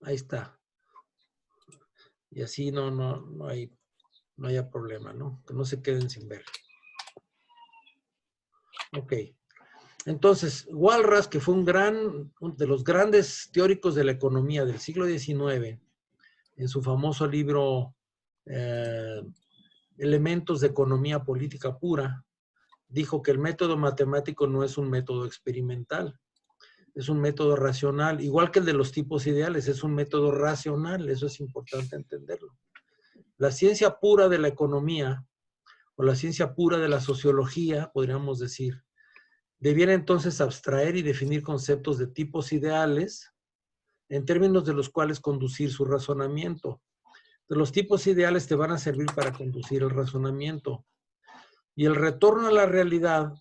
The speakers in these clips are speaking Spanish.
Ahí está. Y así no haya problema, ¿no? Que no se queden sin ver. Ok. Entonces, Walras, que fue uno de los grandes teóricos de la economía del siglo XIX, en su famoso libro Elementos de Economía Política Pura, dijo que el método matemático no es un método experimental, es un método racional, igual que el de los tipos ideales, es un método racional, eso es importante entenderlo. La ciencia pura de la economía, o la ciencia pura de la sociología, podríamos decir, debiera entonces abstraer y definir conceptos de tipos ideales en términos de los cuales conducir su razonamiento. Los tipos ideales te van a servir para conducir el razonamiento. Y el retorno a la realidad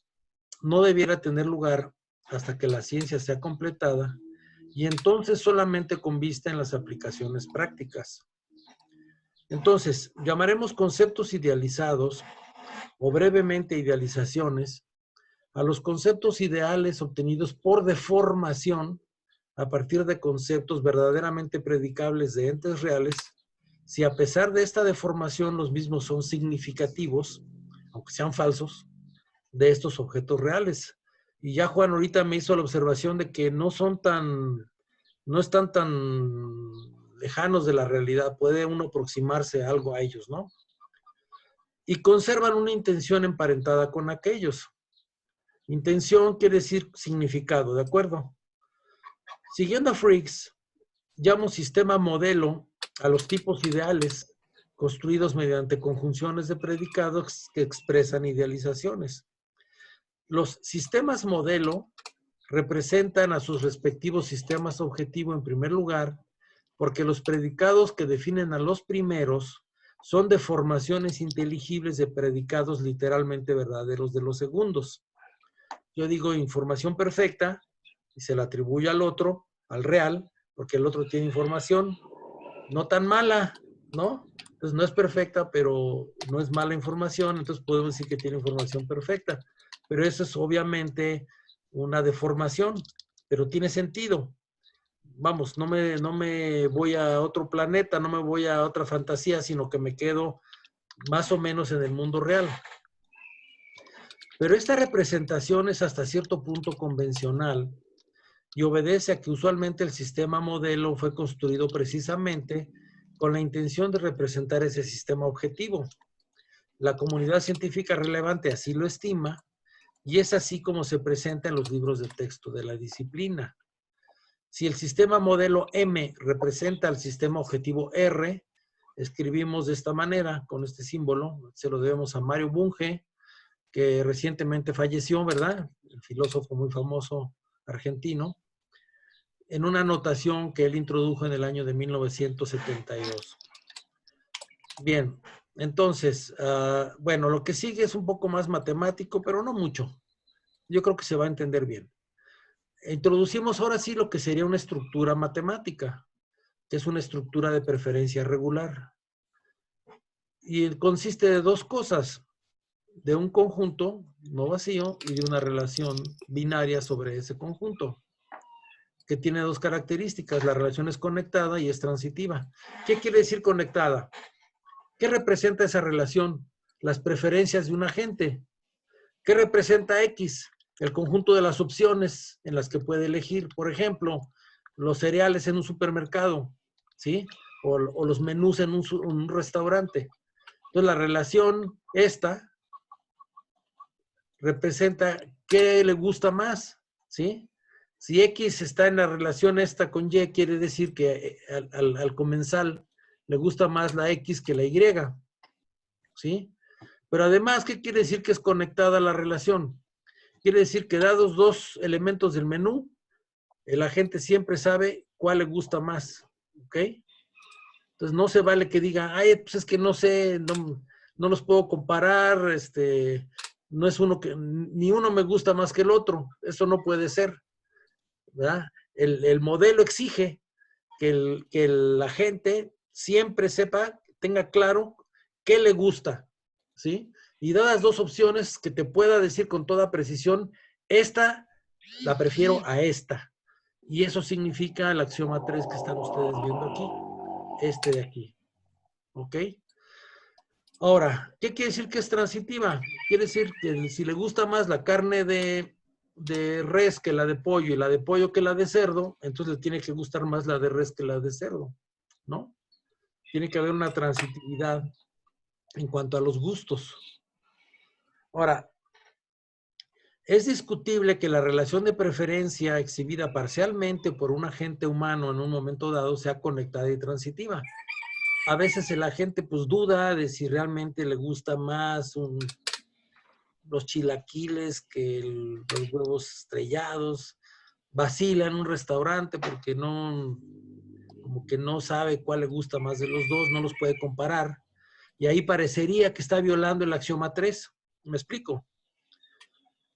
no debiera tener lugar hasta que la ciencia sea completada y entonces solamente con vista en las aplicaciones prácticas. Entonces, llamaremos conceptos idealizados o brevemente idealizaciones a los conceptos ideales obtenidos por deformación a partir de conceptos verdaderamente predicables de entes reales, si a pesar de esta deformación los mismos son significativos, aunque sean falsos, de estos objetos reales. Y ya Juan ahorita me hizo la observación de que no están tan lejanos de la realidad, puede uno aproximarse algo a ellos, ¿no? Y conservan una intención emparentada con aquellos. Intención quiere decir significado, ¿de acuerdo? Siguiendo a Fricks, llamo sistema modelo a los tipos ideales construidos mediante conjunciones de predicados que expresan idealizaciones. Los sistemas modelo representan a sus respectivos sistemas objetivo en primer lugar, porque los predicados que definen a los primeros son deformaciones inteligibles de predicados literalmente verdaderos de los segundos. Yo digo información perfecta y se la atribuyo al otro, al real, porque el otro tiene información no tan mala, ¿no? Entonces no es perfecta, pero no es mala información, entonces podemos decir que tiene información perfecta. Pero eso es obviamente una deformación, pero tiene sentido. Vamos, no me voy a otro planeta, no me voy a otra fantasía, sino que me quedo más o menos en el mundo real. Pero esta representación es hasta cierto punto convencional y obedece a que usualmente el sistema modelo fue construido precisamente con la intención de representar ese sistema objetivo. La comunidad científica relevante así lo estima y es así como se presenta en los libros de texto de la disciplina. Si el sistema modelo M representa al sistema objetivo R, escribimos de esta manera, con este símbolo, se lo debemos a Mario Bunge, que recientemente falleció, ¿verdad? El filósofo muy famoso argentino, en una anotación que él introdujo en el año de 1972. Bien, entonces, bueno, lo que sigue es un poco más matemático, pero no mucho. Yo creo que se va a entender bien. Introducimos ahora sí lo que sería una estructura matemática, que es una estructura de preferencia regular. Y consiste de dos cosas, de un conjunto no vacío y de una relación binaria sobre ese conjunto, que tiene dos características, la relación es conectada y es transitiva. ¿Qué quiere decir conectada? ¿Qué representa esa relación? Las preferencias de un agente. ¿Qué representa X? El conjunto de las opciones en las que puede elegir. Por ejemplo, los cereales en un supermercado, ¿sí? O los menús en un restaurante. Entonces, la relación esta representa qué le gusta más, ¿sí? Si X está en la relación esta con Y, quiere decir que al comensal le gusta más la X que la Y, ¿sí? Pero además, ¿qué quiere decir que es conectada la relación? Quiere decir que dados dos elementos del menú, el agente siempre sabe cuál le gusta más, ¿ok? Entonces no se vale que diga, ay, pues es que no sé, no los puedo comparar, no es uno que, ni uno me gusta más que el otro, eso no puede ser, ¿verdad? El modelo exige que la gente siempre sepa, tenga claro qué le gusta, ¿sí? Y dadas dos opciones que te pueda decir con toda precisión, esta la prefiero a esta. Y eso significa el axioma 3 que están ustedes viendo aquí. Este de aquí. ¿Ok? Ahora, ¿qué quiere decir que es transitiva? Quiere decir que si le gusta más la carne de res que la de pollo y la de pollo que la de cerdo, entonces le tiene que gustar más la de res que la de cerdo, ¿no? Tiene que haber una transitividad en cuanto a los gustos. Ahora, es discutible que la relación de preferencia exhibida parcialmente por un agente humano en un momento dado sea conectada y transitiva. A veces el agente pues duda de si realmente le gusta más los chilaquiles que los huevos estrellados. Vacila en un restaurante porque como que no sabe cuál le gusta más de los dos, no los puede comparar. Y ahí parecería que está violando el axioma 3. ¿Me explico?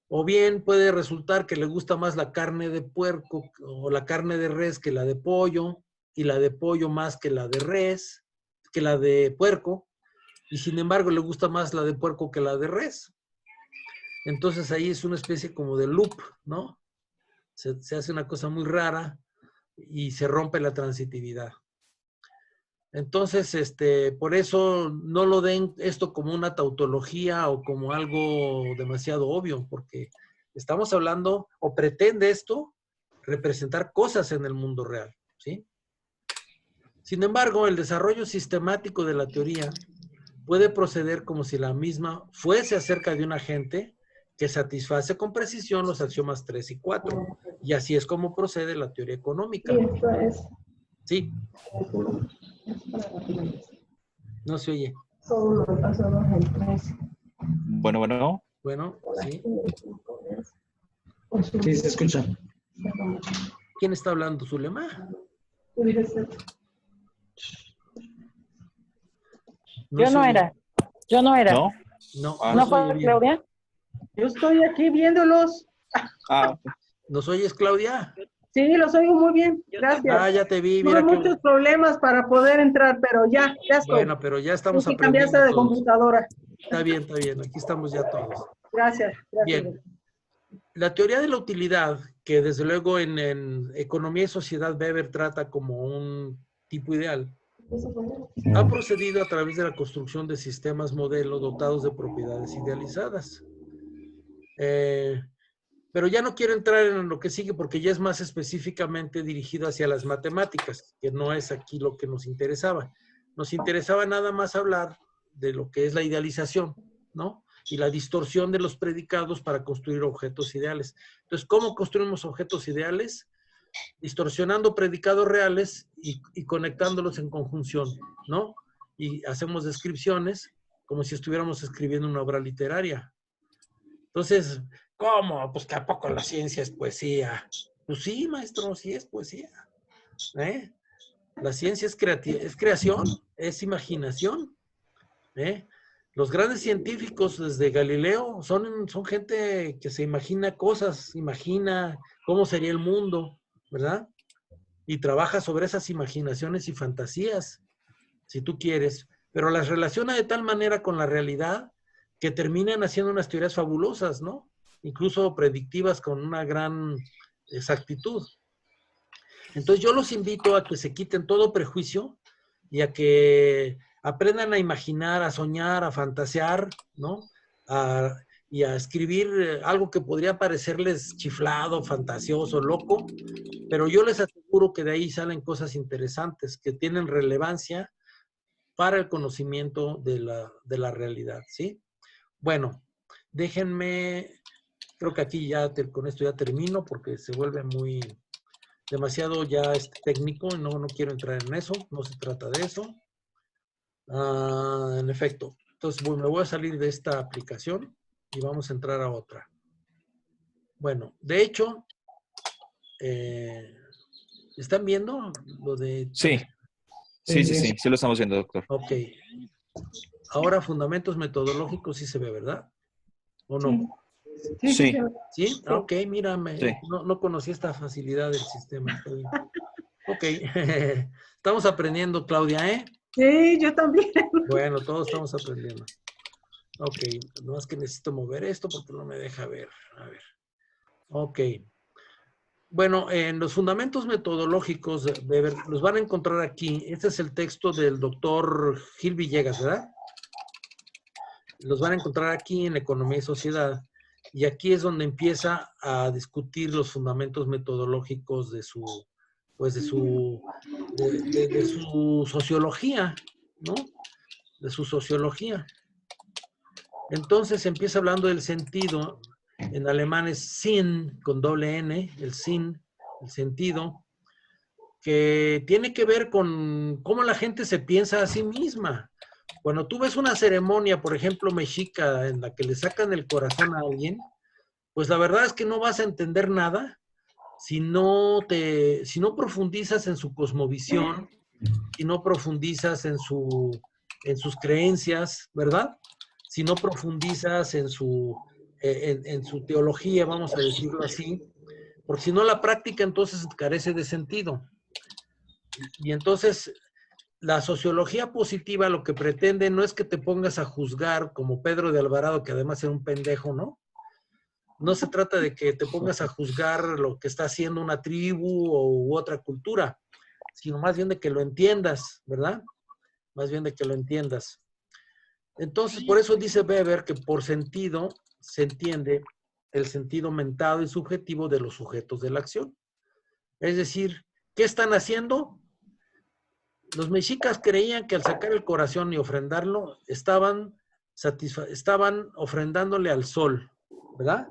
O bien puede resultar que le gusta más la carne de puerco o la carne de res que la de pollo, y la de pollo más que la de res, que la de puerco, y sin embargo le gusta más la de puerco que la de res. Entonces ahí es una especie como de loop, ¿no? Se hace una cosa muy rara y se rompe la transitividad. Entonces, por eso no lo den esto como una tautología o como algo demasiado obvio, porque estamos hablando, o pretende esto, representar cosas en el mundo real, ¿sí? Sin embargo, el desarrollo sistemático de la teoría puede proceder como si la misma fuese acerca de un agente que satisface con precisión los axiomas 3 y 4. Y así es como procede la teoría económica. Y esto es... Sí. No se oye. Solo me pasó el 13. Bueno, bueno. Bueno, sí. Sí, se escucha. ¿Quién está hablando? ¿Zulema? Yo no era. Yo no era. ¿No? No, Ah. ¿No se oye fue bien. Claudia? Yo estoy aquí viéndolos. Ah, ¿Nos oyes, Claudia? Sí, los oigo muy bien. Gracias. Ah, ya te vi, Tuve mira que... muchos problemas para poder entrar, pero ya estoy. Bueno, pero ya Hay estamos que cambiarse aprendiendo de todos. computadora. Está bien, aquí estamos ya todos. Gracias. Bien. La teoría de la utilidad, que desde luego en Economía y Sociedad Weber trata como un tipo ideal, ha procedido a través de la construcción de sistemas modelo dotados de propiedades idealizadas. Pero ya no quiero entrar en lo que sigue porque ya es más específicamente dirigido hacia las matemáticas, que no es aquí lo que nos interesaba. Nos interesaba nada más hablar de lo que es la idealización, ¿no? Y la distorsión de los predicados para construir objetos ideales. Entonces, ¿cómo construimos objetos ideales? Distorsionando predicados reales y conectándolos en conjunción, ¿no? Y hacemos descripciones como si estuviéramos escribiendo una obra literaria. Entonces, ¿cómo? Pues que a poco la ciencia es poesía. Pues sí, maestro, sí es poesía. ¿Eh? La ciencia es creación, es imaginación. ¿Eh? Los grandes científicos desde Galileo son gente que se imagina cosas, imagina cómo sería el mundo, ¿verdad? Y trabaja sobre esas imaginaciones y fantasías, si tú quieres, pero las relaciona de tal manera con la realidad que terminan haciendo unas teorías fabulosas, ¿no? Incluso predictivas con una gran exactitud. Entonces yo los invito a que se quiten todo prejuicio y a que aprendan a imaginar, a soñar, a fantasear, ¿no? Y a escribir algo que podría parecerles chiflado, fantasioso, loco, pero yo les aseguro que de ahí salen cosas interesantes que tienen relevancia para el conocimiento de la realidad, ¿sí? Bueno, déjenme, creo que aquí ya con esto ya termino porque se vuelve demasiado ya técnico y no quiero entrar en eso, no se trata de eso. En efecto, entonces me voy a salir de esta aplicación y vamos a entrar a otra. Bueno, de hecho, ¿están viendo lo de...? sí. Sí lo estamos viendo, doctor. Ok. Ahora, fundamentos metodológicos sí se ve, ¿verdad? ¿O no? Sí. ¿Sí? Ok, mírame. Sí. No conocí esta facilidad del sistema. Ok. Estamos aprendiendo, Claudia, ¿eh? Sí, yo también. Bueno, todos estamos aprendiendo. Ok, no más que necesito mover esto porque no me deja ver. A ver. Ok. Bueno, en los fundamentos metodológicos, Weber, los van a encontrar aquí. Este es el texto del doctor Gil Villegas, ¿verdad? Los van a encontrar aquí en Economía y Sociedad. Y aquí es donde empieza a discutir los fundamentos metodológicos de su, pues de su sociología, ¿no? De su sociología. Entonces empieza hablando del sentido. En alemán es Sinn, con doble N, el Sinn, el sentido, que tiene que ver con cómo la gente se piensa a sí misma. Cuando tú ves una ceremonia, por ejemplo, mexica, en la que le sacan el corazón a alguien, pues la verdad es que no vas a entender nada si no profundizas en su cosmovisión, si no profundizas en sus creencias, ¿verdad? Si no profundizas en su teología, vamos a decirlo así, porque si no la práctica entonces carece de sentido. Y entonces la sociología positiva lo que pretende no es que te pongas a juzgar como Pedro de Alvarado, que además era un pendejo, ¿no? No se trata de que te pongas a juzgar lo que está haciendo una tribu u otra cultura, sino más bien de que lo entiendas, ¿verdad? Más bien de que lo entiendas. Entonces, por eso dice Weber que por sentido se entiende el sentido mentado y subjetivo de los sujetos de la acción. Es decir, ¿qué están haciendo? Los mexicas creían que al sacar el corazón y ofrendarlo, estaban ofrendándole al sol, ¿verdad?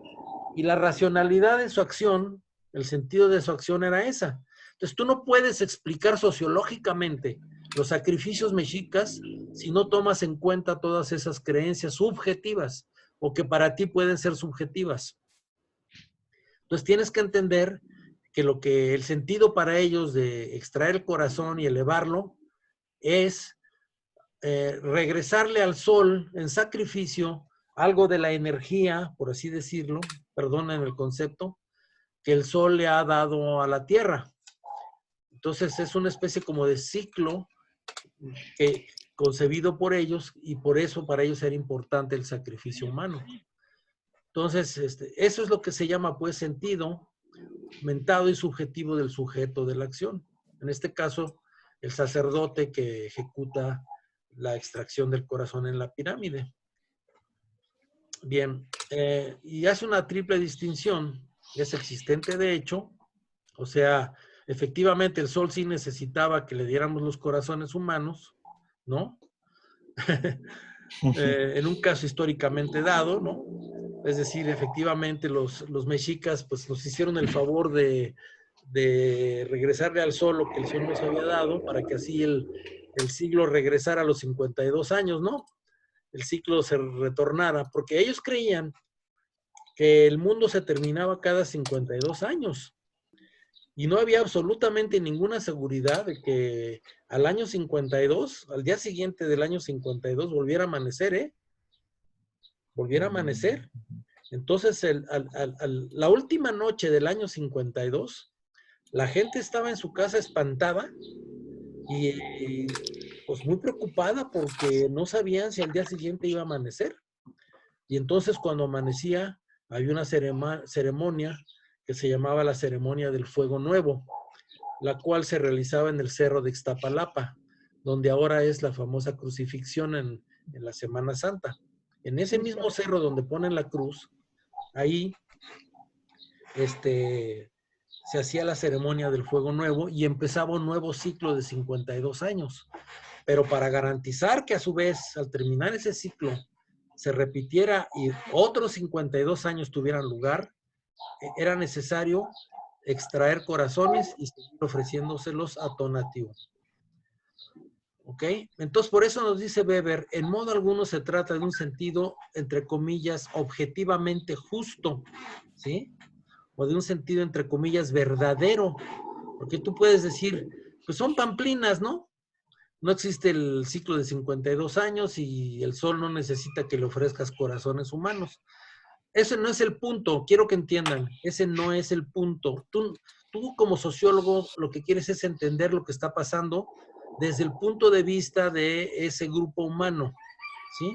Y la racionalidad de su acción, el sentido de su acción era esa. Entonces, tú no puedes explicar sociológicamente los sacrificios mexicas si no tomas en cuenta todas esas creencias subjetivas o que para ti pueden ser subjetivas. Entonces, tienes que entender que el sentido para ellos de extraer el corazón y elevarlo es regresarle al sol en sacrificio algo de la energía, por así decirlo, perdonen el concepto, que el sol le ha dado a la tierra. Entonces es una especie como de ciclo concebido por ellos y por eso para ellos era importante el sacrificio humano. Entonces, eso es lo que se llama pues sentido mentado y subjetivo del sujeto de la acción. En este caso, el sacerdote que ejecuta la extracción del corazón en la pirámide. Bien, y hace una triple distinción. Es existente de hecho, o sea, efectivamente el sol sí necesitaba que le diéramos los corazones humanos, ¿no? En un caso históricamente dado, ¿no? Es decir, efectivamente los mexicas pues nos hicieron el favor de regresarle al sol lo que el sol nos había dado para que así el siglo regresara a los 52 años, ¿no? El ciclo se retornara, porque ellos creían que el mundo se terminaba cada 52 años y no había absolutamente ninguna seguridad de que al año 52, al día siguiente del año 52, volviera a amanecer, ¿eh? Volviera a amanecer. Entonces, la última noche del año 52, la gente estaba en su casa espantada y pues muy preocupada porque no sabían si al día siguiente iba a amanecer. Y entonces cuando amanecía, había una ceremonia que se llamaba la ceremonia del Fuego Nuevo, la cual se realizaba en el cerro de Ixtapalapa, donde ahora es la famosa crucifixión en la Semana Santa. En ese mismo cerro donde ponen la cruz, ahí se hacía la ceremonia del Fuego Nuevo y empezaba un nuevo ciclo de 52 años. Pero para garantizar que a su vez, al terminar ese ciclo, se repitiera y otros 52 años tuvieran lugar, era necesario extraer corazones y seguir ofreciéndoselos a Tonatiuh. ¿Ok? Entonces, por eso nos dice Weber, en modo alguno se trata de un sentido, entre comillas, objetivamente justo, ¿sí? O de un sentido, entre comillas, verdadero. Porque tú puedes decir, pues son pamplinas, ¿no? No existe el ciclo de 52 años y el sol no necesita que le ofrezcas corazones humanos. Ese no es el punto, quiero que entiendan, ese no es el punto. Tú como sociólogo lo que quieres es entender lo que está pasando desde el punto de vista de ese grupo humano, ¿sí?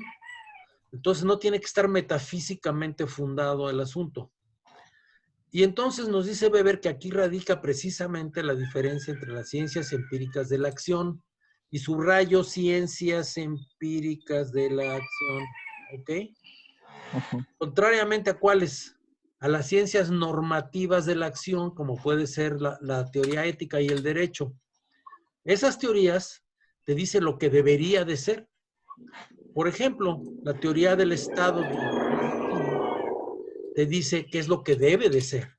Entonces no tiene que estar metafísicamente fundado el asunto. Y entonces nos dice Weber que aquí radica precisamente la diferencia entre las ciencias empíricas de la acción y subrayo ciencias empíricas de la acción. ¿Ok? Contrariamente a cuáles, a las ciencias normativas de la acción, como puede ser la teoría ética y el derecho. Esas teorías te dicen lo que debería de ser. Por ejemplo, la teoría del Estado te dice qué es lo que debe de ser.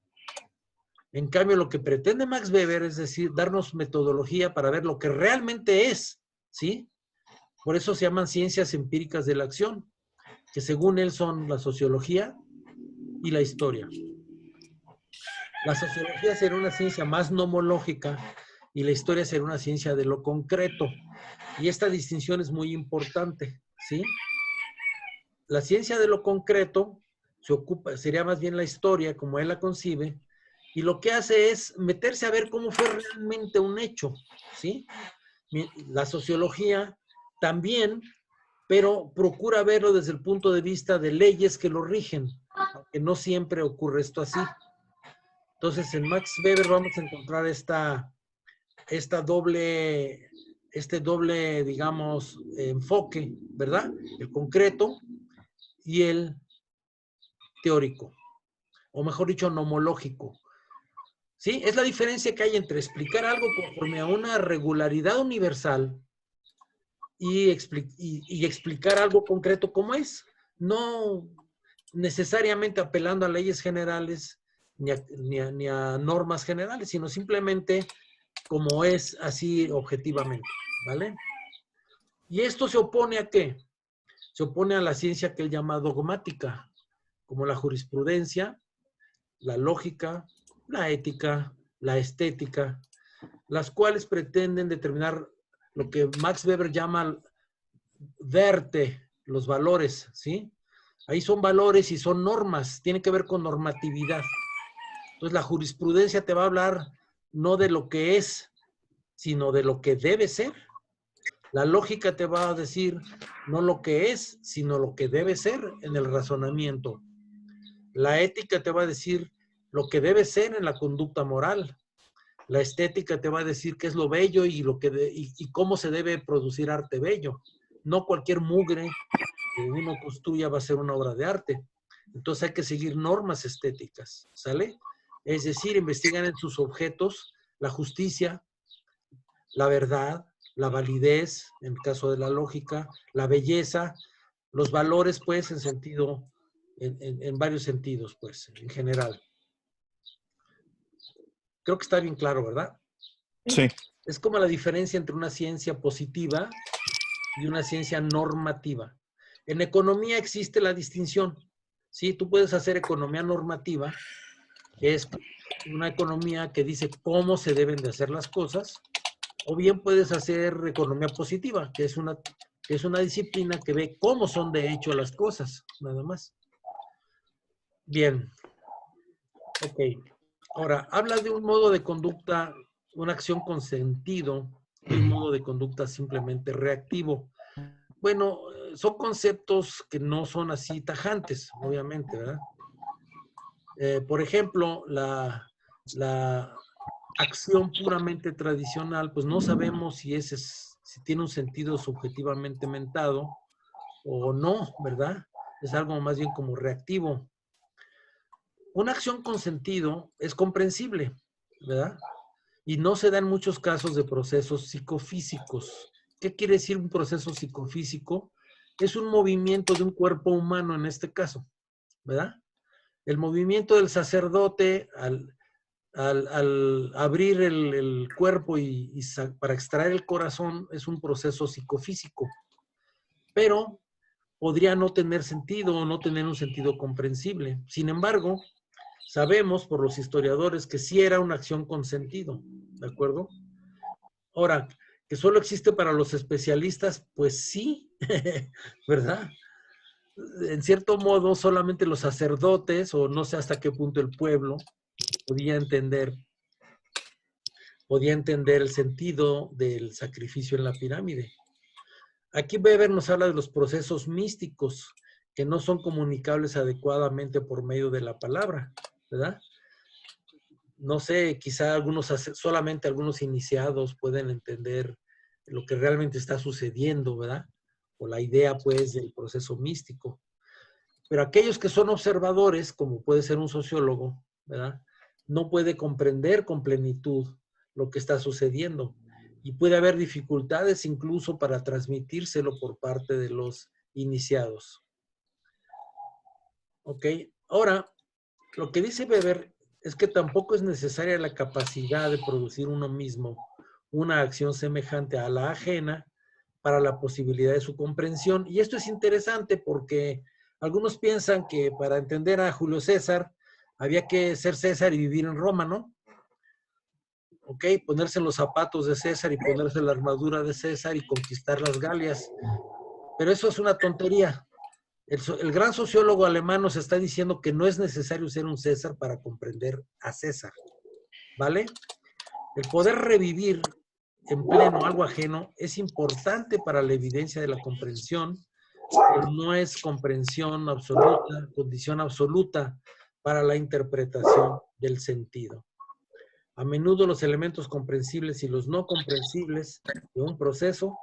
En cambio, lo que pretende Max Weber es decir, darnos metodología para ver lo que realmente es, ¿sí? Por eso se llaman ciencias empíricas de la acción, que según él son la sociología y la historia. La sociología será una ciencia más nomológica y la historia será una ciencia de lo concreto. Y esta distinción es muy importante, ¿sí? La ciencia de lo concreto sería más bien la historia, como él la concibe, y lo que hace es meterse a ver cómo fue realmente un hecho, ¿sí? La sociología también, pero procura verlo desde el punto de vista de leyes que lo rigen, aunque no siempre ocurre esto así. Entonces, en Max Weber vamos a encontrar este doble, digamos, enfoque, ¿verdad? El concreto y el teórico, o mejor dicho, nomológico. ¿Sí? Es la diferencia que hay entre explicar algo conforme a una regularidad universal y explicar algo concreto como es. No necesariamente apelando a leyes generales ni a normas generales, sino simplemente como es así objetivamente, ¿vale? ¿Y esto se opone a qué? Se opone a la ciencia que él llama dogmática, como la jurisprudencia, la lógica, la ética, la estética, las cuales pretenden determinar lo que Max Weber llama Werte, los valores, ¿sí? Ahí son valores y son normas, tiene que ver con normatividad. Entonces la jurisprudencia te va a hablar no de lo que es, sino de lo que debe ser. La lógica te va a decir no lo que es, sino lo que debe ser en el razonamiento. La ética te va a decir lo que debe ser en la conducta moral. La estética te va a decir qué es lo bello y cómo se debe producir arte bello. No cualquier mugre que uno construya va a ser una obra de arte. Entonces hay que seguir normas estéticas, ¿sale? Es decir, investigar en sus objetos la justicia, la verdad, la validez, en el caso de la lógica, la belleza, los valores, pues, en varios sentidos, pues, en general. Creo que está bien claro, ¿verdad? Sí. Es como la diferencia entre una ciencia positiva y una ciencia normativa. En economía existe la distinción. Sí, tú puedes hacer economía normativa, que es una economía que dice cómo se deben de hacer las cosas, o bien puedes hacer economía positiva, que es una disciplina que ve cómo son de hecho las cosas, nada más. Bien. Ok. Ahora, habla de un modo de conducta, una acción con sentido, y un modo de conducta simplemente reactivo. Bueno, son conceptos que no son así tajantes, obviamente, ¿verdad? Por ejemplo, la acción puramente tradicional, pues no sabemos si tiene un sentido subjetivamente mentado o no, ¿verdad? Es algo más bien como reactivo. Una acción con sentido es comprensible, ¿verdad? Y no se da en muchos casos de procesos psicofísicos. ¿Qué quiere decir un proceso psicofísico? Es un movimiento de un cuerpo humano en este caso, ¿verdad? El movimiento del sacerdote al abrir el cuerpo para extraer el corazón es un proceso psicofísico, pero podría no tener sentido o no tener un sentido comprensible. Sin embargo, sabemos por los historiadores que sí era una acción con sentido, ¿de acuerdo? Ahora, que solo existe para los especialistas, pues sí, ¿verdad? En cierto modo, solamente los sacerdotes, o no sé hasta qué punto el pueblo, podía entender el sentido del sacrificio en la pirámide. Aquí Weber nos habla de los procesos místicos que no son comunicables adecuadamente por medio de la palabra, ¿verdad? no sé, quizá solamente algunos iniciados pueden entender lo que realmente está sucediendo, ¿verdad? O la idea, pues, del proceso místico. Pero aquellos que son observadores, como puede ser un sociólogo, ¿verdad? No puede comprender con plenitud lo que está sucediendo. Y puede haber dificultades incluso para transmitírselo por parte de los iniciados. ¿Ok? Ahora, lo que dice Weber es que tampoco es necesaria la capacidad de producir uno mismo una acción semejante a la ajena para la posibilidad de su comprensión. Y esto es interesante porque algunos piensan que para entender a Julio César había que ser César y vivir en Roma, ¿no? ¿Ok? Ponerse en los zapatos de César y ponerse la armadura de César y conquistar las Galias. Pero eso es una tontería. El gran sociólogo alemán nos está diciendo que no es necesario ser un César para comprender a César, ¿vale? El poder revivir en pleno algo ajeno es importante para la evidencia de la comprensión, pero no es comprensión absoluta, condición absoluta para la interpretación del sentido. A menudo los elementos comprensibles y los no comprensibles de un proceso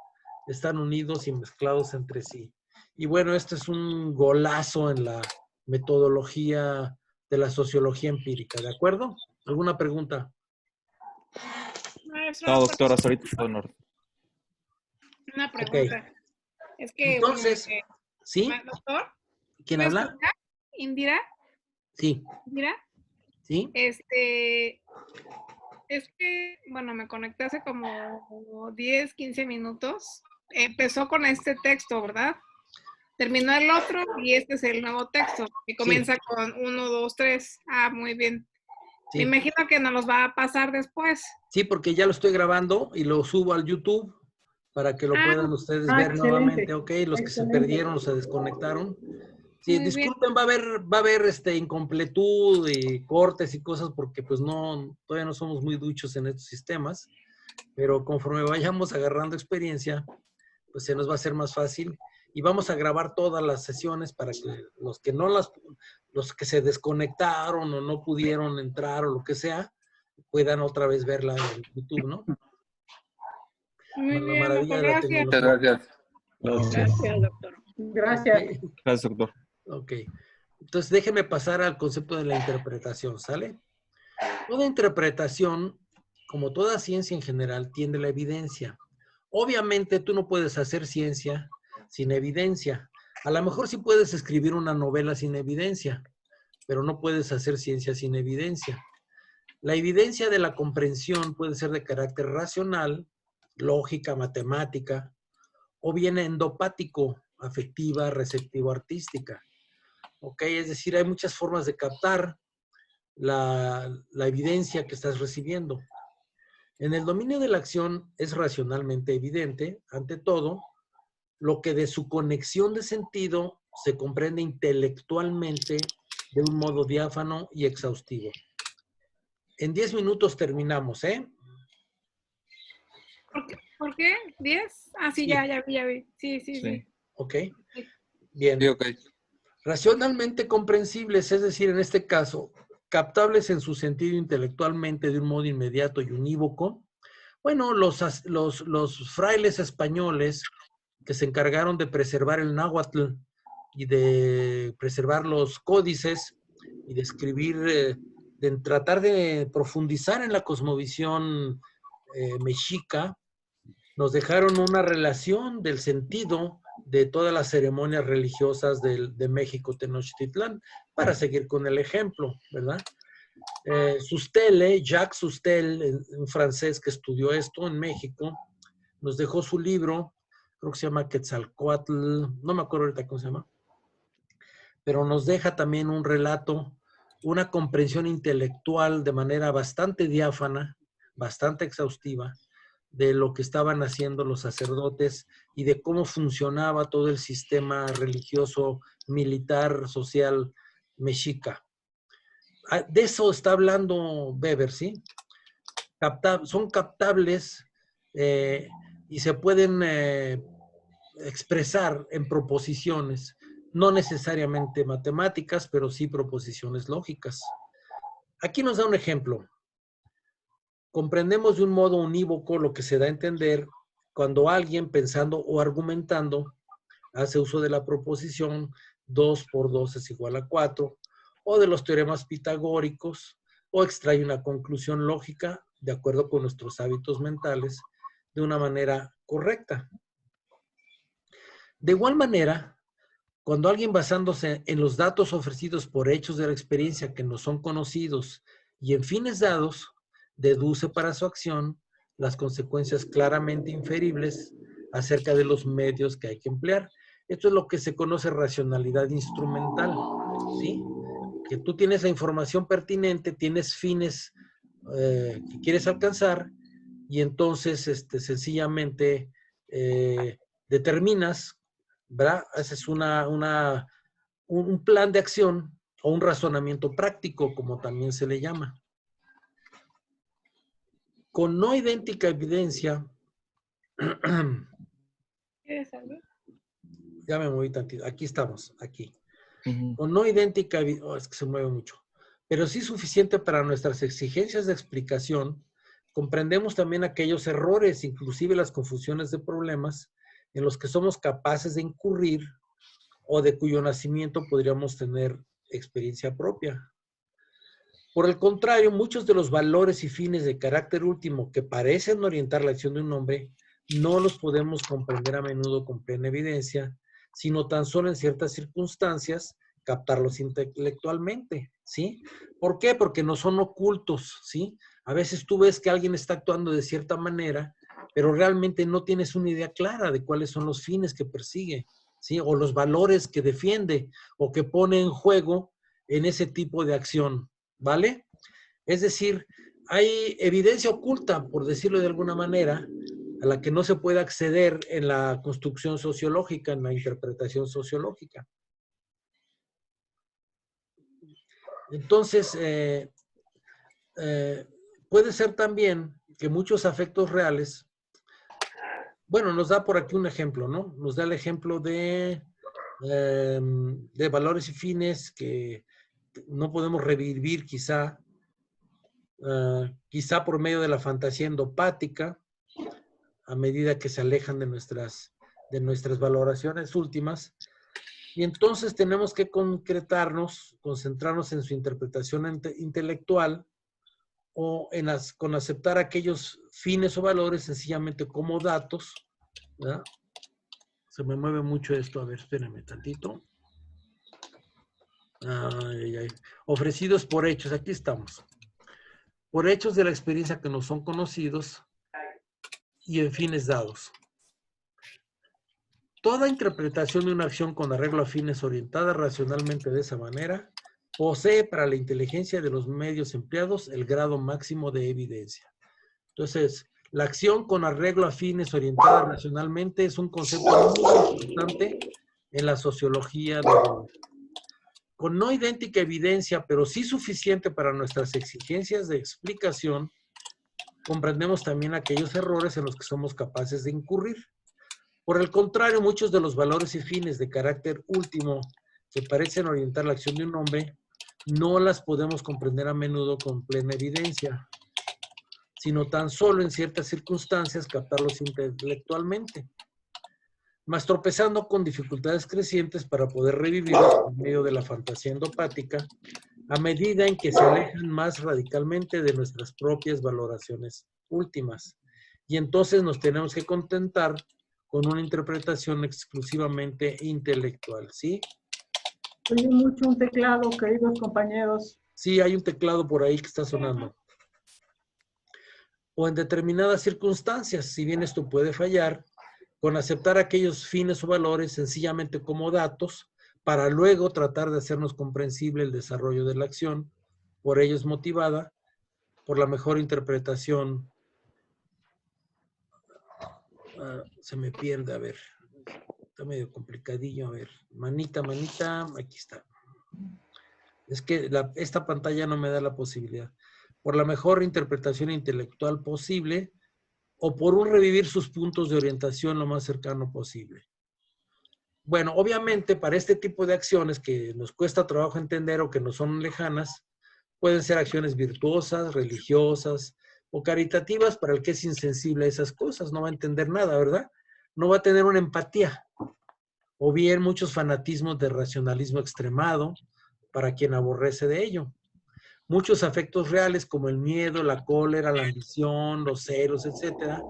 están unidos y mezclados entre sí. Y bueno, esto es un golazo en la metodología de la sociología empírica, ¿de acuerdo? ¿Alguna pregunta? No, doctor, hasta ahorita todo en orden. Una pregunta. Okay. Es que, entonces, bueno, ¿sí? Doctor. ¿Quién habla? ¿Indira? Sí. ¿Indira? ¿Sí? Es que, bueno, me conecté hace como 10, 15 minutos. Empezó con este texto, ¿verdad? Terminó el otro y este es el nuevo texto, que comienza con 1, 2, 3. Ah, muy bien. Sí. Me imagino que nos los va a pasar después. Sí, porque ya lo estoy grabando y lo subo al YouTube para que lo puedan ustedes ver nuevamente, ¿ok? Los que se perdieron o se desconectaron. Sí, muy disculpen, bien. va a haber incompletud y cortes y cosas porque pues todavía no somos muy duchos en estos sistemas, pero conforme vayamos agarrando experiencia, pues se nos va a hacer más fácil y vamos a grabar todas las sesiones para que los que se desconectaron o no pudieron entrar o lo que sea, puedan otra vez verla en YouTube, ¿no? Muy bien, maravilla doctor, de la gracias. Gracias. Gracias, doctor. Gracias. Okay. Gracias, doctor. Ok. Entonces, déjeme pasar al concepto de la interpretación, ¿sale? Toda interpretación, como toda ciencia en general, tiene la evidencia. Obviamente, tú no puedes hacer ciencia sin evidencia. A lo mejor sí puedes escribir una novela sin evidencia, pero no puedes hacer ciencia sin evidencia. La evidencia de la comprensión puede ser de carácter racional, lógica, matemática, o bien endopático, afectiva, receptiva, artística. ¿Ok? Es decir, hay muchas formas de captar la evidencia que estás recibiendo. En el dominio de la acción es racionalmente evidente, ante todo, lo que de su conexión de sentido se comprende intelectualmente de un modo diáfano y exhaustivo. En 10 minutos terminamos, ¿eh? ¿Por qué? ¿10? Ah, sí, sí. Ya vi. Sí. Ok. Bien. Sí, ok. Racionalmente comprensibles, es decir, en este caso, captables en su sentido intelectualmente de un modo inmediato y unívoco. Bueno, los frailes españoles que se encargaron de preservar el náhuatl y de preservar los códices y de escribir, de tratar de profundizar en la cosmovisión mexica, nos dejaron una relación del sentido de todas las ceremonias religiosas de México, Tenochtitlán, para seguir con el ejemplo, ¿verdad? Jacques Sustel, un francés que estudió esto en México, nos dejó su libro, creo que se llama Quetzalcóatl, no me acuerdo ahorita cómo se llama, pero nos deja también un relato, una comprensión intelectual de manera bastante diáfana, bastante exhaustiva, de lo que estaban haciendo los sacerdotes y de cómo funcionaba todo el sistema religioso, militar, social mexica. De eso está hablando Weber, ¿sí? Son captables y se pueden expresar en proposiciones, no necesariamente matemáticas, pero sí proposiciones lógicas. Aquí nos da un ejemplo. Comprendemos de un modo unívoco lo que se da a entender cuando alguien, pensando o argumentando, hace uso de la proposición 2 por 2 es igual a 4, o de los teoremas pitagóricos, o extrae una conclusión lógica de acuerdo con nuestros hábitos mentales de una manera correcta. De igual manera, cuando alguien, basándose en los datos ofrecidos por hechos de la experiencia que nos son conocidos y en fines dados, deduce para su acción las consecuencias claramente inferibles acerca de los medios que hay que emplear. Esto es lo que se conoce racionalidad instrumental, ¿sí? Que tú tienes la información pertinente, tienes fines que quieres alcanzar y entonces sencillamente determinas, ¿verdad? Haces un plan de acción o un razonamiento práctico, como también se le llama. Con no idéntica evidencia, ya me moví tantito, aquí estamos, aquí. Con no idéntica evidencia, es que se mueve mucho, pero sí suficiente para nuestras exigencias de explicación, comprendemos también aquellos errores, inclusive las confusiones de problemas, en los que somos capaces de incurrir o de cuyo nacimiento podríamos tener experiencia propia. Por el contrario, muchos de los valores y fines de carácter último que parecen orientar la acción de un hombre, no los podemos comprender a menudo con plena evidencia, sino tan solo en ciertas circunstancias captarlos intelectualmente, ¿sí? ¿Por qué? Porque no son ocultos, ¿sí? A veces tú ves que alguien está actuando de cierta manera, pero realmente no tienes una idea clara de cuáles son los fines que persigue, ¿sí? O los valores que defiende o que pone en juego en ese tipo de acción, ¿vale? Es decir, hay evidencia oculta, por decirlo de alguna manera, a la que no se puede acceder en la construcción sociológica, en la interpretación sociológica. Entonces, puede ser también que muchos afectos reales, bueno, nos da por aquí un ejemplo, ¿no? Nos da el ejemplo de valores y fines que no podemos revivir quizá por medio de la fantasía endopática, a medida que se alejan de nuestras valoraciones últimas. Y entonces tenemos que concentrarnos en su interpretación intelectual o con aceptar aquellos fines o valores sencillamente como datos, ¿verdad? Se me mueve mucho esto. A ver, espérenme tantito. Ofrecidos por hechos. Aquí estamos. Por hechos de la experiencia que nos son conocidos y en fines dados. Toda interpretación de una acción con arreglo a fines orientada racionalmente de esa manera posee para la inteligencia de los medios empleados el grado máximo de evidencia. Entonces, la acción con arreglo a fines orientada racionalmente es un concepto muy importante en la sociología de hoy. Con no idéntica evidencia, pero sí suficiente para nuestras exigencias de explicación, comprendemos también aquellos errores en los que somos capaces de incurrir. Por el contrario, muchos de los valores y fines de carácter último que parecen orientar la acción de un hombre, no las podemos comprender a menudo con plena evidencia, sino tan solo en ciertas circunstancias captarlos intelectualmente, mas tropezando con dificultades crecientes para poder revivirlos por medio de la fantasía endopática, a medida en que se alejan más radicalmente de nuestras propias valoraciones últimas. Y entonces nos tenemos que contentar con una interpretación exclusivamente intelectual, ¿sí? Oye mucho un teclado, queridos compañeros. Sí, hay un teclado por ahí que está sonando. O en determinadas circunstancias, si bien esto puede fallar, con aceptar aquellos fines o valores sencillamente como datos, para luego tratar de hacernos comprensible el desarrollo de la acción, por ello es motivada por la mejor interpretación. Se me pierde, a ver, está medio complicadillo, a ver, manita, aquí está. Es que esta pantalla no me da la posibilidad. Por la mejor interpretación intelectual posible o por un revivir sus puntos de orientación lo más cercano posible. Bueno, obviamente para este tipo de acciones que nos cuesta trabajo entender o que no son lejanas, pueden ser acciones virtuosas, religiosas, o caritativas para el que es insensible a esas cosas, no va a entender nada, ¿verdad? No va a tener una empatía. O bien muchos fanatismos de racionalismo extremado para quien aborrece de ello. Muchos afectos reales como el miedo, la cólera, la ambición, los celos, etcétera,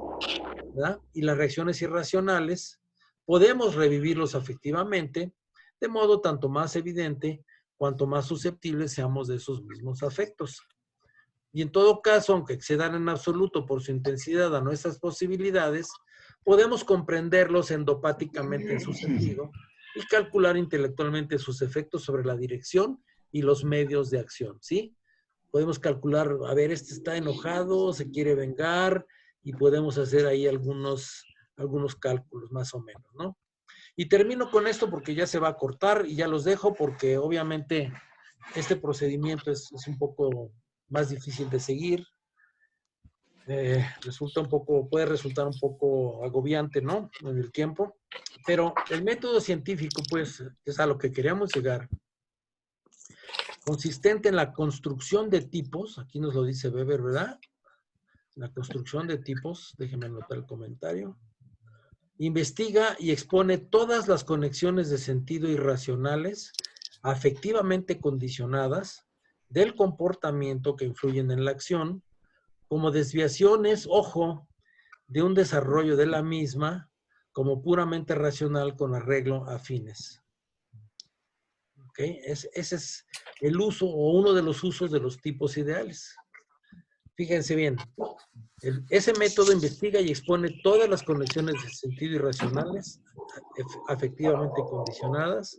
¿verdad? Y las reacciones irracionales, podemos revivirlos afectivamente, de modo tanto más evidente cuanto más susceptibles seamos de esos mismos afectos. Y en todo caso, aunque excedan en absoluto por su intensidad a nuestras posibilidades, podemos comprenderlos endopáticamente en su sentido y calcular intelectualmente sus efectos sobre la dirección y los medios de acción, ¿sí? Podemos calcular, a ver, este está enojado, se quiere vengar, y podemos hacer ahí algunos cálculos más o menos, ¿no? Y termino con esto porque ya se va a cortar y ya los dejo porque obviamente este procedimiento es un poco más difícil de seguir. Puede resultar un poco agobiante, ¿no? En el tiempo. Pero el método científico, pues, es a lo que queríamos llegar. Consistente en la construcción de tipos, aquí nos lo dice Weber, ¿verdad? La construcción de tipos, déjenme anotar el comentario. Investiga y expone todas las conexiones de sentido irracionales, afectivamente condicionadas, del comportamiento que influyen en la acción, como desviaciones, ojo, de un desarrollo de la misma, como puramente racional con arreglo a fines. ¿Ok? Ese es el uso o uno de los usos de los tipos ideales. Fíjense bien, ese método investiga y expone todas las conexiones de sentido irracionales, afectivamente condicionadas,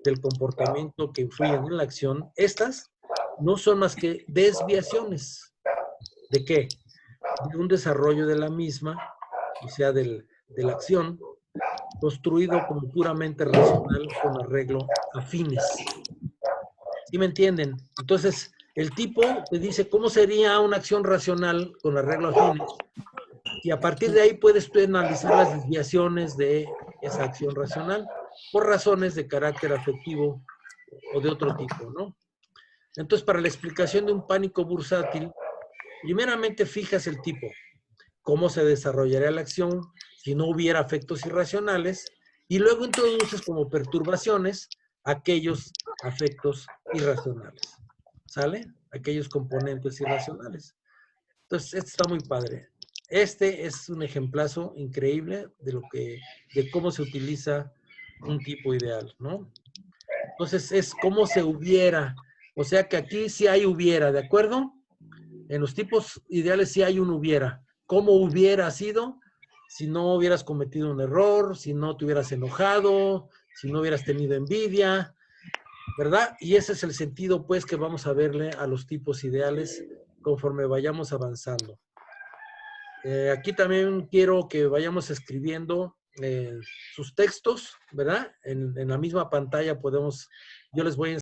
del comportamiento que influyen en la acción. Estas no son más que desviaciones. ¿De qué? De un desarrollo de la misma, o sea, de la acción, construido como puramente racional con arreglo a fines. ¿Sí me entienden? Entonces, el tipo te dice cómo sería una acción racional con arreglo a fines. Y a partir de ahí puedes tú analizar las desviaciones de esa acción racional por razones de carácter afectivo o de otro tipo, ¿no? Entonces, para la explicación de un pánico bursátil, primeramente fijas el tipo, cómo se desarrollaría la acción si no hubiera afectos irracionales, y luego introduces como perturbaciones aquellos afectos irracionales, ¿sale? Aquellos componentes irracionales. Entonces, esto está muy padre. Este es un ejemplazo increíble de cómo se utiliza un tipo ideal, ¿no? Entonces, es como se hubiera. O sea que aquí sí hay hubiera, ¿de acuerdo? En los tipos ideales sí hay un hubiera. ¿Cómo hubiera sido si no hubieras cometido un error, si no te hubieras enojado, si no hubieras tenido envidia, ¿verdad? Y ese es el sentido, pues, que vamos a verle a los tipos ideales conforme vayamos avanzando. Aquí también quiero que vayamos escribiendo sus textos, ¿verdad? En la misma pantalla yo les voy a